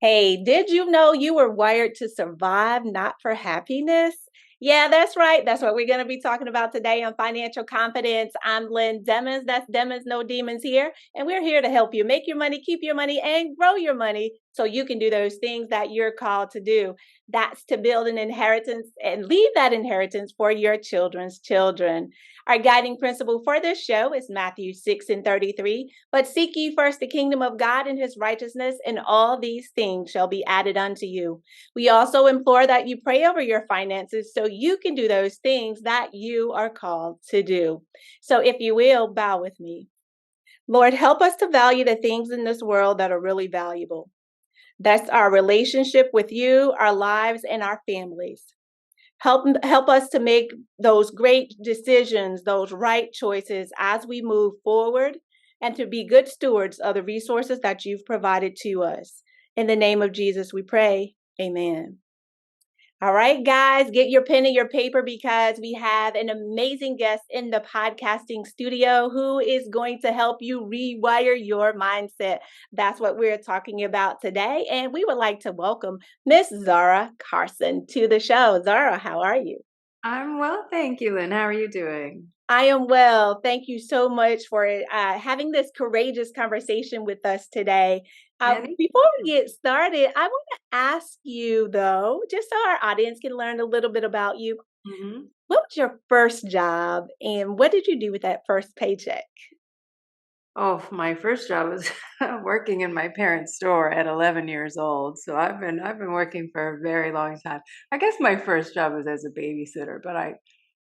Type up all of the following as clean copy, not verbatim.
Hey, did you know you were wired to survive, not for happiness? Yeah, that's right. That's what we're going to be talking about today on Financial Confidence. I'm Lynn Demmons. That's Demmons, no demons here. And we're here to help you make your money, keep your money, and grow your money so you can do those things that you're called to do. That's to build an inheritance and leave that inheritance for your children's children. Our guiding principle for this show is Matthew 6 and 33. But seek ye first the kingdom of God and his righteousness, and all these things shall be added unto you. We also implore that you pray over your finances so you can do those things that you are called to do. So if you will, bow with me. Lord, help us to value the things in this world that are really valuable. That's our relationship with you, our lives, and our families. Help us to make those great decisions, those right choices as we move forward, and to be good stewards of the resources that you've provided to us. In the name of Jesus, we pray. Amen. All right, guys, get your pen and your paper because we have an amazing guest in the podcasting studio who is going to help you rewire your mindset. That's what we're talking about today. And we would like to welcome Miss Zarah Carson to the show. Zarah, how are you? I'm well, thank you, Lynn. How are you doing? I am well. Thank you so much for having this courageous conversation with us today. Before we Anytime. get started, I want to ask you, though, just so our audience can learn a little bit about you, hmm what was your first job and what did you do with that first paycheck? Oh, my first job was working in my parents' store at 11 years old. So I've been working for a very long time. I guess my first job was as a babysitter, but I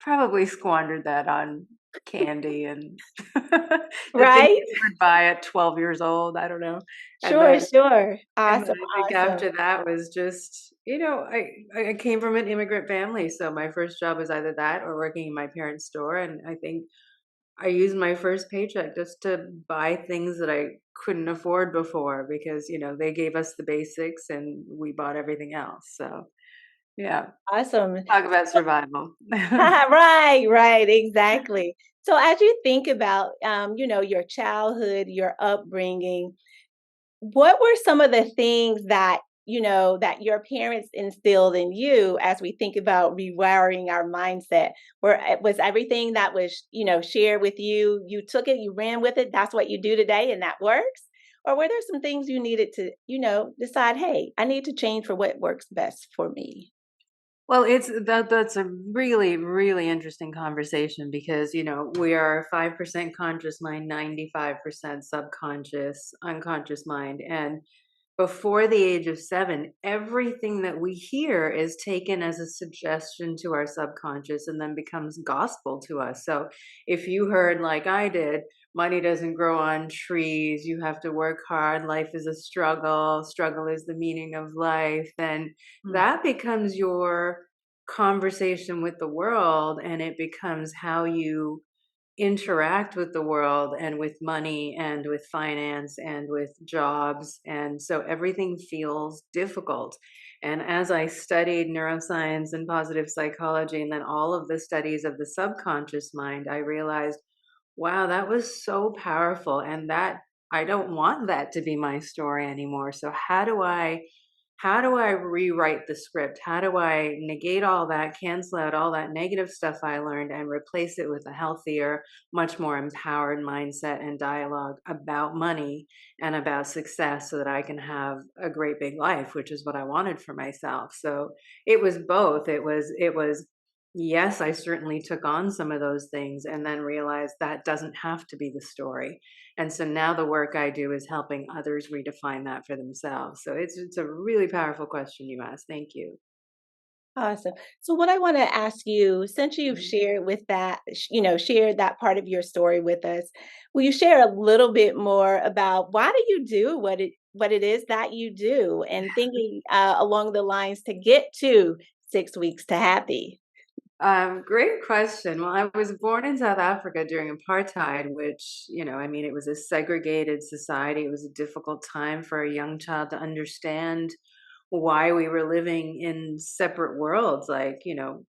probably squandered that on candy and the things Right? you would buy at 12 years old. I don't know. And Sure, then sure. And then Awesome, I think awesome. after that was just, I came from an immigrant family, so my first job was either that or working in my parents' store. And I think I used my first paycheck just to buy things that I couldn't afford before because, they gave us the basics and we bought everything else. So, yeah, Awesome. talk about survival. Right, right, exactly. So as you think about, your childhood, your upbringing, what were some of the things that, that your parents instilled in you as we think about rewiring our mindset? Was everything that was, shared with you, you took it, you ran with it, that's what you do today and that works? Or were there some things you needed to, decide, hey, I need to change for what works best for me? Well, that's a really, really interesting conversation because, we are 5% conscious mind, 95% subconscious, unconscious mind. And before the age of 7, everything that we hear is taken as a suggestion to our subconscious and then becomes gospel to us. So if you heard, like I did, money doesn't grow on trees, you have to work hard, life is a struggle is the meaning of life, then Mm. that becomes your conversation with the world, and it becomes how you interact with the world and with money and with finance and with jobs. And so everything feels difficult. And as I studied neuroscience and positive psychology, and then all of the studies of the subconscious mind, I realized, wow, that was so powerful. And that I don't want that to be my story anymore. So how do I rewrite the script? How do I negate all that, cancel out all that negative stuff I learned, and replace it with a healthier, much more empowered mindset and dialogue about money and about success so that I can have a great big life, which is what I wanted for myself. So it was both. It was yes, I certainly took on some of those things and then realized that doesn't have to be the story. And so now the work I do is helping others redefine that for themselves. So it's a really powerful question you asked. Thank you. Awesome. So what I want to ask you, since you've Mhm. shared with that, shared that part of your story with us, will you share a little bit more about why do you do what it is that you do, and thinking along the lines to get to 6 weeks to happy? Great question. Well, I was born in South Africa during apartheid, which, I mean, it was a segregated society. It was a difficult time for a young child to understand why we were living in separate worlds. Like,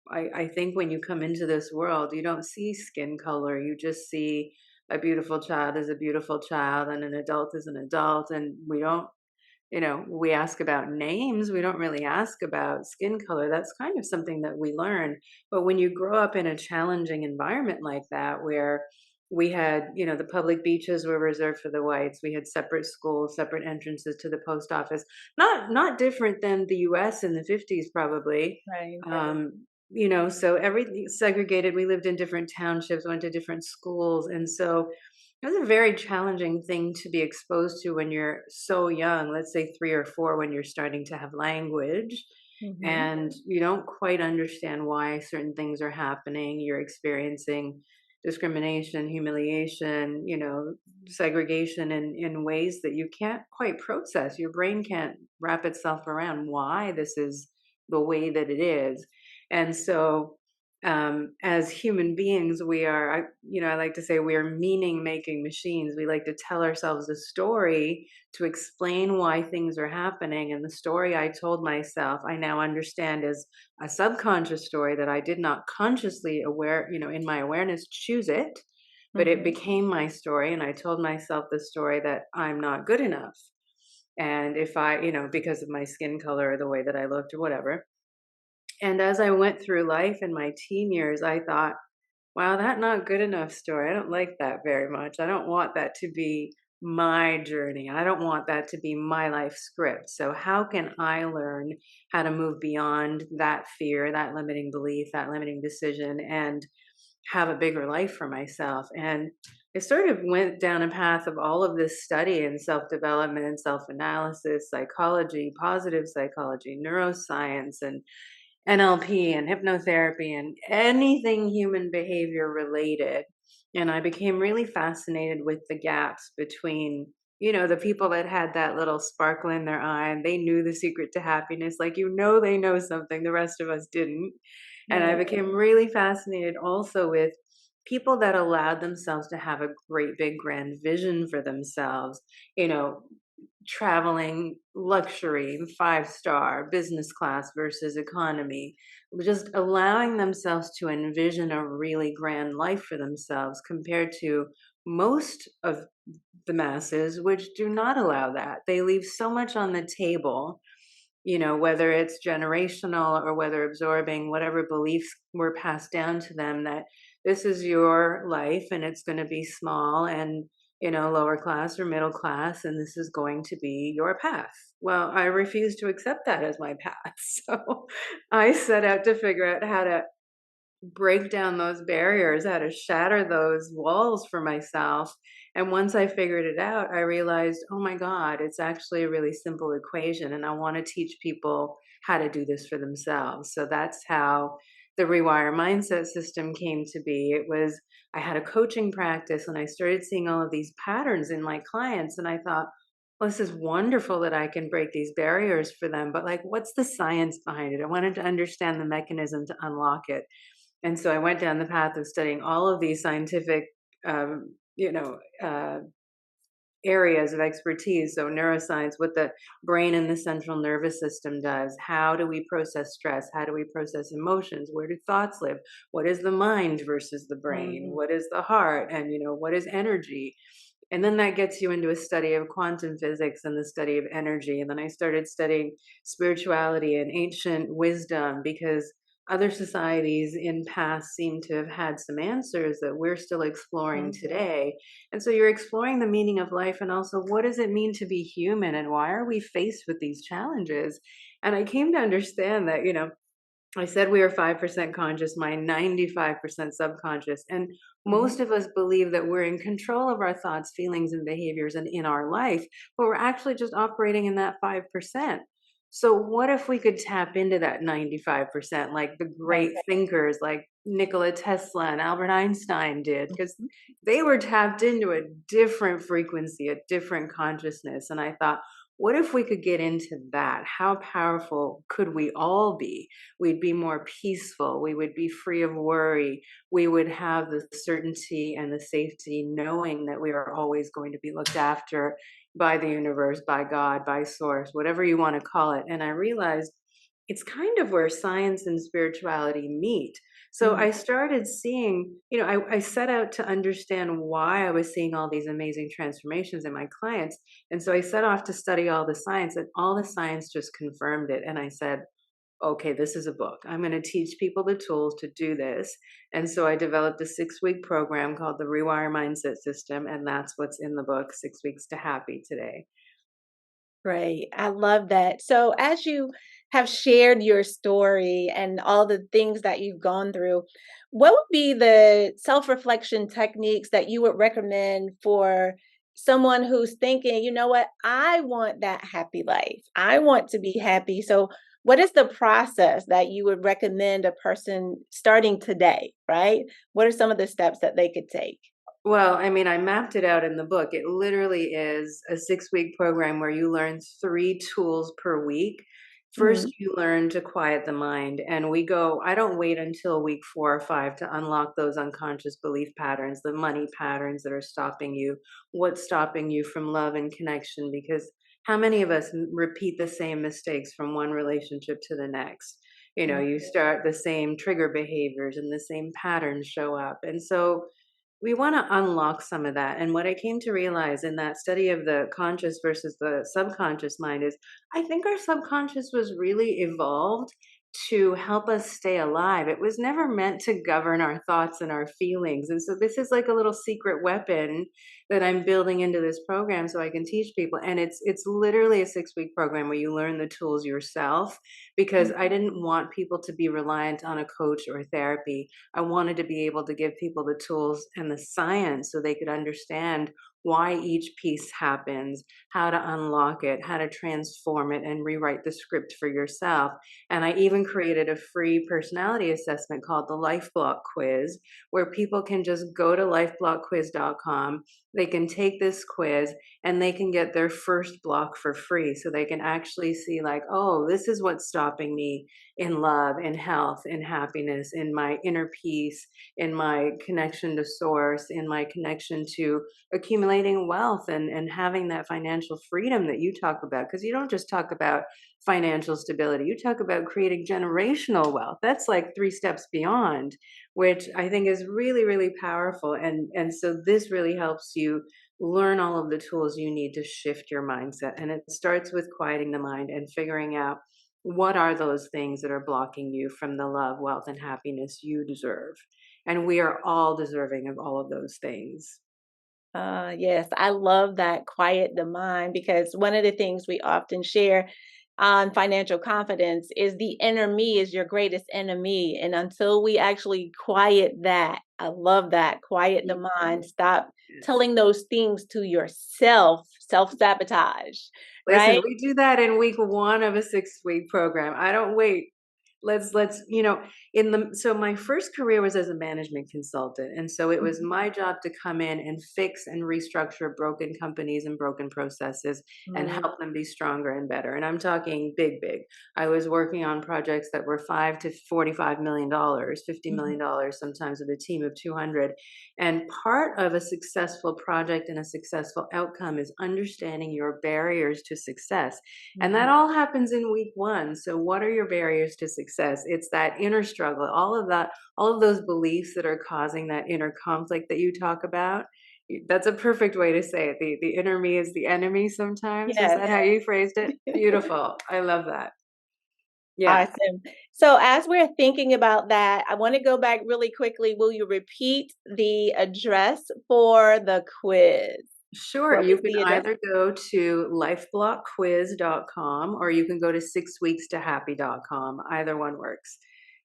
I think when you come into this world, you don't see skin color. You just see a beautiful child as a beautiful child and an adult as an adult. And we don't we ask about names. We don't really ask about skin color. That's kind of something that we learn. But when you grow up in a challenging environment like that, where we had, the public beaches were reserved for the whites. We had separate schools, separate entrances to the post office. Not different than the U.S. in the 50s, probably. Right. So everything segregated. We lived in different townships, went to different schools, and so it was a very challenging thing to be exposed to when you're so young. Let's say 3 or 4, when you're starting to have language, Mhm. and you don't quite understand why certain things are happening. You're experiencing discrimination, humiliation, segregation in ways that you can't quite process. Your brain can't wrap itself around why this is the way that it is. And so, as human beings, I like to say we are meaning making machines. We like to tell ourselves a story to explain why things are happening. And the story I told myself, I now understand is a subconscious story that I did not consciously aware, in my awareness, choose it, but it Mhm. became my story. And I told myself the story that I'm not good enough. And if I, because of my skin color or the way that I looked or whatever. And as I went through life in my teen years, I thought, wow, that not good enough story. I don't like that very much. I don't want that to be my journey. I don't want that to be my life script. So, how can I learn how to move beyond that fear, that limiting belief, that limiting decision, and have a bigger life for myself? And I sort of went down a path of all of this study and self development, self analysis, psychology, positive psychology, neuroscience, and NLP and hypnotherapy and anything human behavior related. And I became really fascinated with the gaps between, the people that had that little sparkle in their eye and they knew the secret to happiness. Like, they know something, the rest of us didn't. And I Right. became really fascinated also with people that allowed themselves to have a great big grand vision for themselves, you know, traveling luxury, 5-star, business class versus economy, just allowing themselves to envision a really grand life for themselves compared to most of the masses, which do not allow that. They leave so much on the table, whether it's generational or whether absorbing whatever beliefs were passed down to them, that this is your life and it's going to be small and, lower class or middle class, and this is going to be your path. Well, I refuse to accept that as my path. So I set out to figure out how to break down those barriers, how to shatter those walls for myself. And once I figured it out, I realized, oh my God, it's actually a really simple equation. And I want to teach people how to do this for themselves. So that's how the Rewire Mindset System came to be. I had a coaching practice and I started seeing all of these patterns in my clients. And I thought, well, this is wonderful that I can break these barriers for them. But, like, what's the science behind it? I wanted to understand the mechanism to unlock it. And so I went down the path of studying all of these scientific, um, you know, uh, areas of expertise. So neuroscience, what the brain and the central nervous system does. How do we process stress? How do we process emotions? Where do thoughts live? What is the mind versus the brain? Mhm. What is the heart? And, what is energy? And then that gets you into a study of quantum physics and the study of energy. And then I started studying spirituality and ancient wisdom, because other societies in past seem to have had some answers that we're still exploring Mhm. today. And so you're exploring the meaning of life and also what does it mean to be human and why are we faced with these challenges? And I came to understand that, I said we are 5% conscious, my 95% subconscious. And Mhm. most of us believe that we're in control of our thoughts, feelings, and behaviors and in our life, but we're actually just operating in that 5%. So, what if we could tap into that 95%, like the Right. great thinkers like Nikola Tesla and Albert Einstein did? Because Mhm. they were tapped into a different frequency, a different consciousness. And I thought, what if we could get into that? How powerful could we all be? We'd be more peaceful. We would be free of worry. We would have the certainty and the safety knowing that we are always going to be looked after by the universe, by God, by source, whatever you want to call it. And I realized it's kind of where science and spirituality meet. So Mm, I started seeing, I set out to understand why I was seeing all these amazing transformations in my clients. And so I set off to study all the science, and all the science just confirmed it. And I said, okay, this is a book. I'm going to teach people the tools to do this. And so I developed a 6-week program called the Rewire Mindset System. And that's what's in the book, 6 Weeks to Happy today. great. I love that. So, as you have shared your story and all the things that you've gone through, what would be the self reflection techniques that you would recommend for someone who's thinking, you know what, I want that happy life? I want to be happy. So, what is the process that you would recommend a person starting today, right? What are some of the steps that they could take? Well, I mean, I mapped it out in the book. It literally is a 6-week program where you learn 3 tools per week. First, Mhm. you learn to quiet the mind. And I don't wait until week 4 or 5 to unlock those unconscious belief patterns, the money patterns that are stopping you, what's stopping you from love and connection. Because how many of us repeat the same mistakes from one relationship to the next? You start the same trigger behaviors and the same patterns show up. And so, we want to unlock some of that. And what I came to realize in that study of the conscious versus the subconscious mind is I think our subconscious was really evolved to help us stay alive. It was never meant to govern our thoughts and our feelings. And so this is like a little secret weapon that I'm building into this program so I can teach people. And it's literally a 6-week program where you learn the tools yourself, because I didn't want people to be reliant on a coach or therapy. I wanted to be able to give people the tools and the science so they could understand why each piece happens, how to unlock it, how to transform it, and rewrite the script for yourself. And I even created a free personality assessment called the Life Block Quiz, where people can just go to lifeblockquiz.com. They can take this quiz and they can get their first block for free. So they can actually see, like, oh, this is what's stopping me in love, in health, in happiness, in my inner peace, in my connection to source, in my connection to accumulating wealth and having that financial freedom that you talk about. Because you don't just talk about financial stability, you talk about creating generational wealth. That's like 3 steps beyond, which I think is really, really powerful. And so this really helps you learn all of the tools you need to shift your mindset. And it starts with quieting the mind and figuring out what are those things that are blocking you from the love, wealth, and happiness you deserve. And we are all deserving of all of those things. Yes, I love that quiet the mind because one of the things we often share on financial confidence is the inner me is your greatest enemy. And until we actually quiet that, I love that, quiet the mind, stop Yes. telling those things to yourself, self sabotage, Listen, right? we do that in week 1 of a 6-week program. I don't wait. Let's in the so my first career was as a management consultant, and so it was Mhm. my job to come in and fix and restructure broken companies and broken processes and Mm, help them be stronger and better. And I'm talking big. I was working on projects that were 5 to $45 million, mhm, $50 million, sometimes with a team of 200. And part of a successful project and a successful outcome is understanding your barriers to success. And mhm. that all happens in week 1. So what are your barriers to success? It's that inner struggle, all of that, all of those beliefs that are causing that inner conflict that you talk about. That's a perfect way to say it. The inner me is the enemy sometimes. Is Yes. that how you phrased it? Beautiful. I love that. Yeah. Awesome. So as we're thinking about that, I want to go back really quickly. Will you repeat the address for the quiz? Sure. What You was can the address? either go to lifeblockquiz.com or you can go to 6weekstohappy.com. Either one works.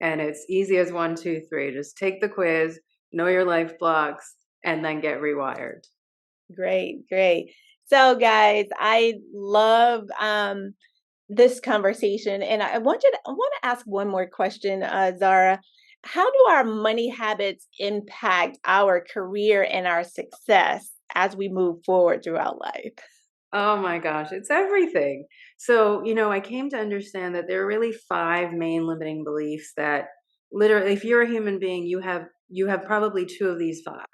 And it's easy as 1, 2, 3. Just take the quiz, know your life blocks, and then get rewired. Great, great. So guys, I love this conversation and I want to ask one more question, Zara. How do our money habits impact our career and our success as we move forward throughout life? Oh my gosh, it's everything. So, I came to understand that there are really 5 main limiting beliefs that literally, if you're a human being, you have probably 2 of these 5.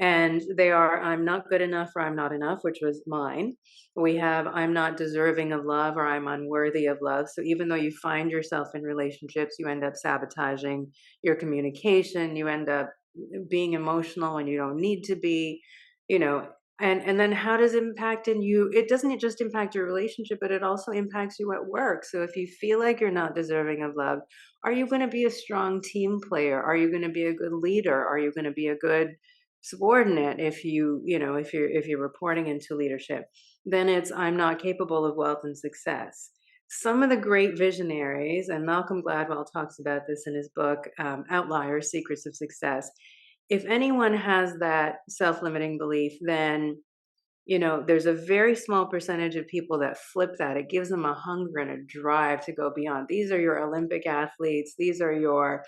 And they are, I'm not good enough or I'm not enough, which was mine. We have, I'm not deserving of love or I'm unworthy of love. So even though you find yourself in relationships, you end up sabotaging your communication, you end up being emotional when you don't need to be, you know. And then how does it impact in you? It doesn't just impact your relationship, but it also impacts you at work. So if you feel like you're not deserving of love, are you going to be a strong team player? Are you going to be a good leader? Are you going to be a good subordinate? If if you're reporting into leadership, then it's, I'm not capable of wealth and success. Some of the great visionaries, and Malcolm Gladwell talks about this in his book, Outliers: Secrets of Success. If anyone has that self-limiting belief, then there's a very small percentage of people that flip that. It gives them a hunger and a drive to go beyond. These are your Olympic athletes. These are your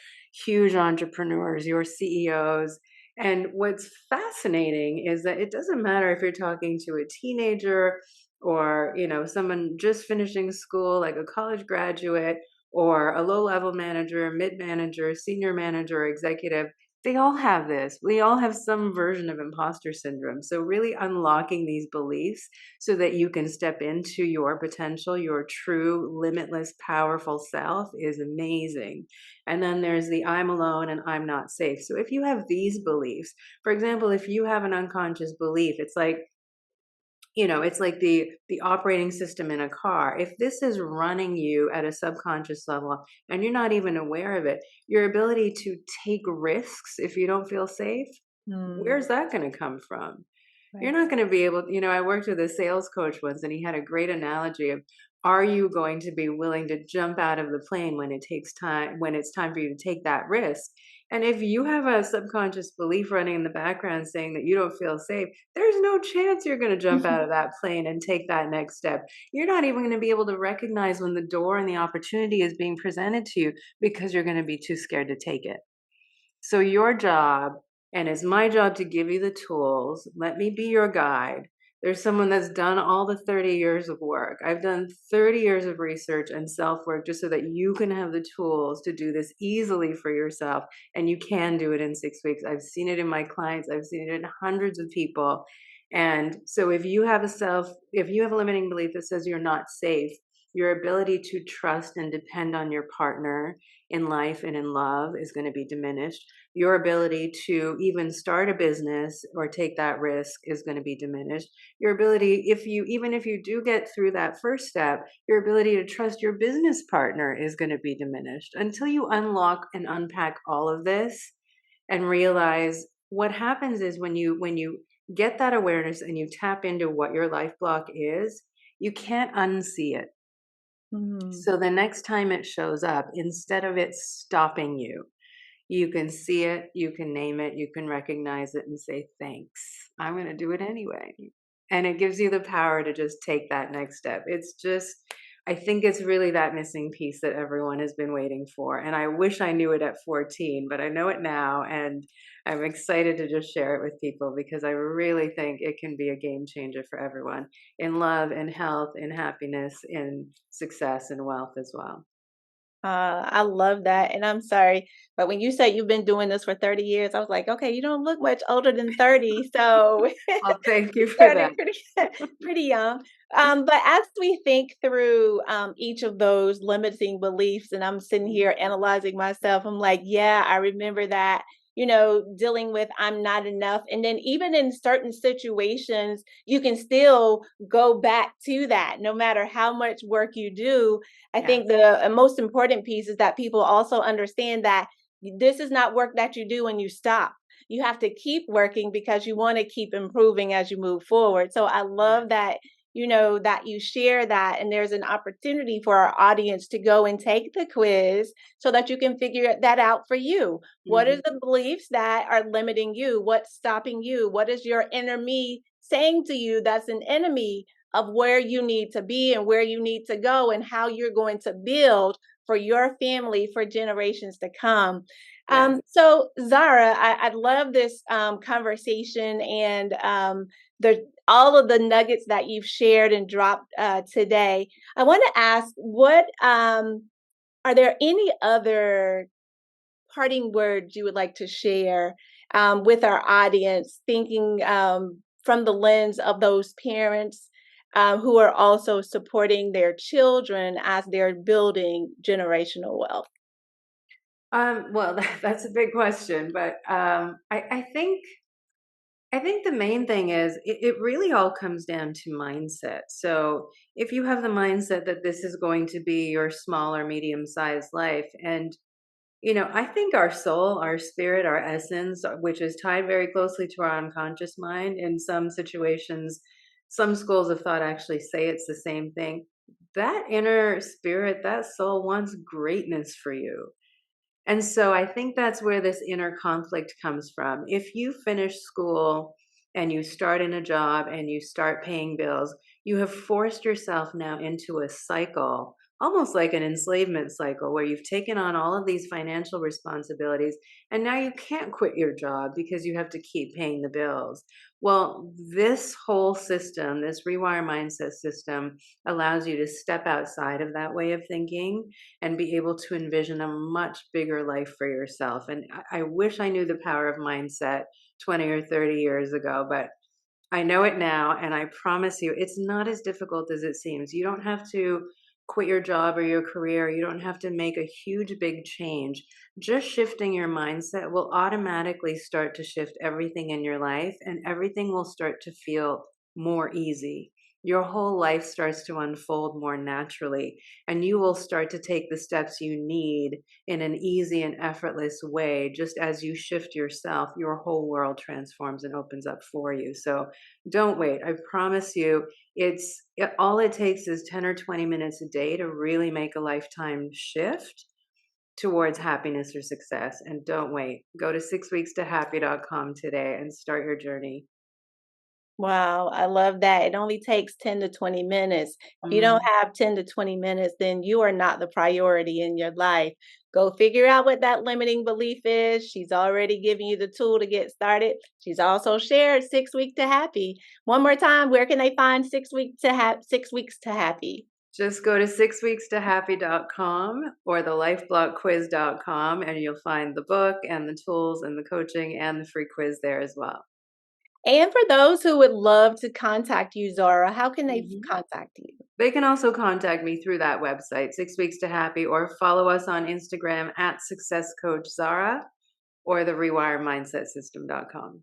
huge entrepreneurs, your CEOs. And what's fascinating is that it doesn't matter if you're talking to a teenager or, someone just finishing school, like a college graduate, or a low-level manager, mid-manager, senior manager, executive. They all have this. We all have some version of imposter syndrome. So really unlocking these beliefs so that you can step into your potential, your true, limitless, powerful self is amazing. And then there's the I'm alone and I'm not safe. So if you have these beliefs, for example, if you have an unconscious belief, it's like the operating system in a car. If this is running you at a subconscious level and you're not even aware of it, your ability to take risks if you don't feel safe, Mm, where's that going to come from? You're right. not going to be able, I worked with a sales coach once and he had a great analogy of, are you going to be willing to jump out of the plane when it takes time, when it's time for you to take that risk? And if you have a subconscious belief running in the background saying that you don't feel safe, there's no chance you're going to jump out of that plane and take that next step. You're not even going to be able to recognize when the door and the opportunity is being presented to you because you're going to be too scared to take it. So your job, and it's my job to give you the tools, let me be your guide. There's someone that's done all the 30 years of work. I've done 30 years of research and self-work just so that you can have the tools to do this easily for yourself. And you can do it in 6 weeks. I've seen it in my clients. I've seen it in hundreds of people. And so if you have a limiting belief that says you're not safe, your ability to trust and depend on your partner in life and in love is going to be diminished. Your ability to even start a business or take that risk is going to be diminished. Your ability, even if you do get through that first step, your ability to trust your business partner is going to be diminished until you unlock and unpack all of this and realize what happens is when you get that awareness and you tap into what your life block is, you can't unsee it. Mm. So the next time it shows up, instead of it stopping you can see it, you can name it, you can recognize it and say, thanks. I'm going to do it anyway. And it gives you the power to just take that next step. It's just, I think it's really that missing piece that everyone has been waiting for. And I wish I knew it at 14, but I know it now. And I'm excited to just share it with people because I really think it can be a game changer for everyone in love, in health, in happiness, in success, and wealth as well. I love that, and I'm sorry, but when you said you've been doing this for 30 years, I was like, "Okay, you don't look much older than 30, so Well, thank you you for that. started pretty pretty young." But as we think through, each of those limiting beliefs, and I'm sitting here analyzing myself, I'm like, "Yeah, I remember that," dealing with "I'm not enough," and then even in certain situations, you can still go back to that no matter how much work you do. I Yeah. think the most important piece is that people also understand that this is not work that you do and you stop. You have to keep working because you want to keep improving as you move forward. So I Yeah. love that, that you share that. And there's an opportunity for our audience to go and take the quiz so that you can figure that out for you. What is Mhm. the beliefs that are limiting you? What's stopping you? What is your inner me saying to you that's an enemy of where you need to be and where you need to go and how you're going to build for your family for generations to come. Yes. So Zara, I love this conversation and all of the nuggets that you've shared and dropped today. I want to ask, what are there any other parting words you would like to share with our audience, thinking from the lens of those parents who are also supporting their children as they're building generational wealth? Well, that's a big question, but I think the main thing is it really all comes down to mindset. So if you have the mindset that this is going to be your small or medium sized life, and I think our soul, our spirit, our essence, which is tied very closely to our unconscious mind, in some situations, some schools of thought actually say it's the same thing. That inner spirit, that soul wants greatness for you. And so I think that's where this inner conflict comes from. If you finish school and you start in a job and you start paying bills, you have forced yourself now into a cycle, almost like an enslavement cycle, where you've taken on all of these financial responsibilities and now you can't quit your job because you have to keep paying the bills. Well, this whole system, this rewire mindset system, allows you to step outside of that way of thinking and be able to envision a much bigger life for yourself. And I wish I knew the power of mindset 20 or 30 years ago, but I know it now. And I promise you, it's not as difficult as it seems. You don't have to quit your job or your career. You don't have to make a huge, big change. Just shifting your mindset will automatically start to shift everything in your life, and everything will start to feel more easy. Your whole life starts to unfold more naturally, and you will start to take the steps you need in an easy and effortless way. Just as you shift yourself, your whole world transforms and opens up for you. So don't wait. I promise you, all it takes is 10 or 20 minutes a day to really make a lifetime shift towards happiness or success. And don't wait. Go to 6weekstohappy.com today and start your journey. Wow, I love that. It only takes 10 to 20 minutes. If you don't Mhm. have 10 to 20 minutes, then you are not the priority in your life. Go figure out what that limiting belief is. She's already given you the tool to get started. She's also shared 6 week to happy. One more time, where can they find 6 weeks to happy? Just go to 6weekstohappy.com or the lifeblockquiz.com, and you'll find the book and the tools and the coaching and the free quiz there as well. And for those who would love to contact you, Zara, how can they Mhm. contact you? They can also contact me through that website, 6weekstohappy, or follow us on Instagram at Success Coach Zara or the rewiremindset system.com.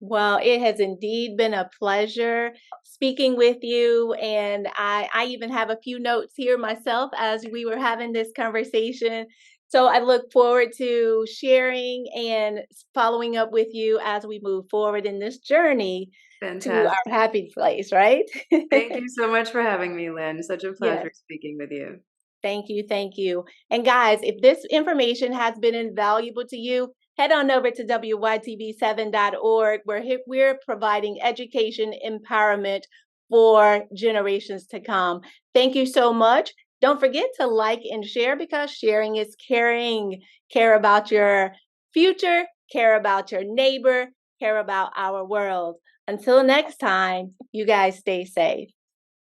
Well, it has indeed been a pleasure speaking with you. And I even have a few notes here myself as we were having this conversation. So I look forward to sharing and following up with you as we move forward in this journey to Fantastic. our happy place, right? Thank you so much for having me, Lynn. Such a pleasure Yes. speaking with you. Thank you. Thank you. And guys, if this information has been invaluable to you, head on over to wytv7.org, where we're providing education empowerment for generations to come. Thank you so much. Don't forget to like and share, because sharing is caring. Care about your future, care about your neighbor, care about our world. Until next time, you guys stay safe.